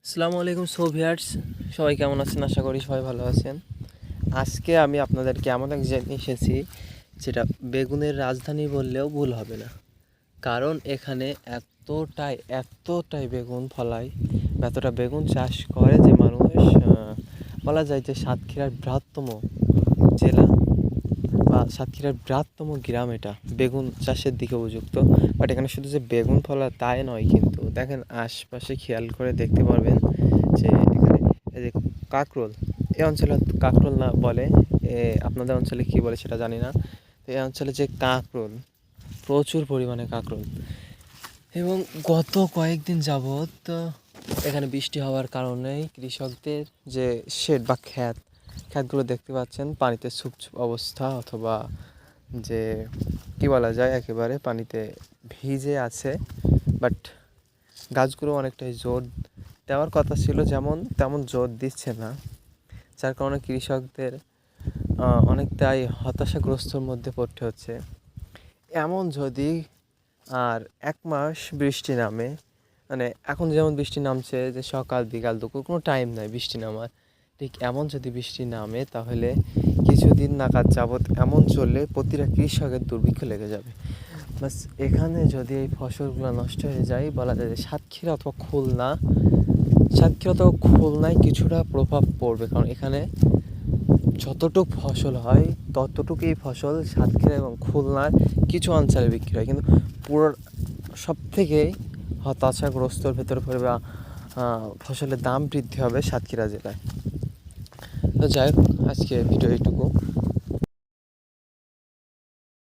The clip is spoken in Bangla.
আসসালামু আলাইকুম ভিউয়ার্স, সবাই কেমন আছেন? আশা করি সবাই ভালো আছেন। আজকে আমি আপনাদেরকে এমন এক জায়গায় এসেছি যেটা রাজধানী বললেও ভুল হবে না। কারণ এখানে এতটাই বেগুন ফলায়, এতটা বেগুন চাষ করে যে মানুষ বলা যায় যে সাতক্ষীরার বৃহত্তম জেলা বা সাতক্ষীরার বৃহত্তম গ্রাম এটা বেগুন চাষের দিকে উপযুক্ত। বাট এখানে শুধু যে বেগুন ফলা তাই নয়, কিন্তু দেখেন আশপাশে খেয়াল করে দেখতে পারবেন যে এখানে এই যে কাঁকরোল, এই অঞ্চলে কাঁকরোল না বলে, আপনাদের অঞ্চলে কী বলে সেটা জানি না। তো এই অঞ্চলে যে কাঁকরোল, প্রচুর পরিমাণে কাঁকরোল। এবং গত কয়েকদিন যাবৎ এখানে বৃষ্টি হওয়ার কারণেই কৃষকদের যে শেড বা ক্ষেতগুলো দেখতে পাচ্ছেন পানিতে ছুপছুপ অবস্থা, অথবা যে কী বলা যায় একেবারে পানিতে ভিজে আছে। বাট গাছগুলো অনেকটাই জোর দেওয়ার কথা ছিল, যেমন তেমন জোর দিচ্ছে না, যার কারণে কৃষকদের অনেকটাই হতাশাগ্রস্তর মধ্যে পড়তে হচ্ছে। এমন যদি আর এক মাস বৃষ্টি নামে, মানে এখন যেমন বৃষ্টি নামছে যে সকাল বিকাল দুপুর কোনো টাইম নাই বৃষ্টি নামার, ঠিক এমন যদি বৃষ্টি নামে তাহলে কিছুদিন নাগাদ যাবৎ এমন চললে প্রতিটা কৃষকের দুর্ভিক্ষ লেগে যাবে। বাস এখানে যদি এই ফসলগুলো নষ্ট হয়ে যায়, বলা যায় যে সাতক্ষীরা অথবা খুলনায় কিছুটা প্রভাব পড়বে, কারণ এখানে যতটুকু ফসল হয় ততটুকুই ফসল সাতক্ষীরা এবং খুলনার কিছু অঞ্চলে বিক্রি হয়, কিন্তু পুরো সব থেকে হতাশাগ্রস্তর ভেতরে পড়বে ফসলের দাম বৃদ্ধি হবে সাতক্ষীরা জেলায়। তো যাই হোক, আজকে ভিডিও এইটুকু।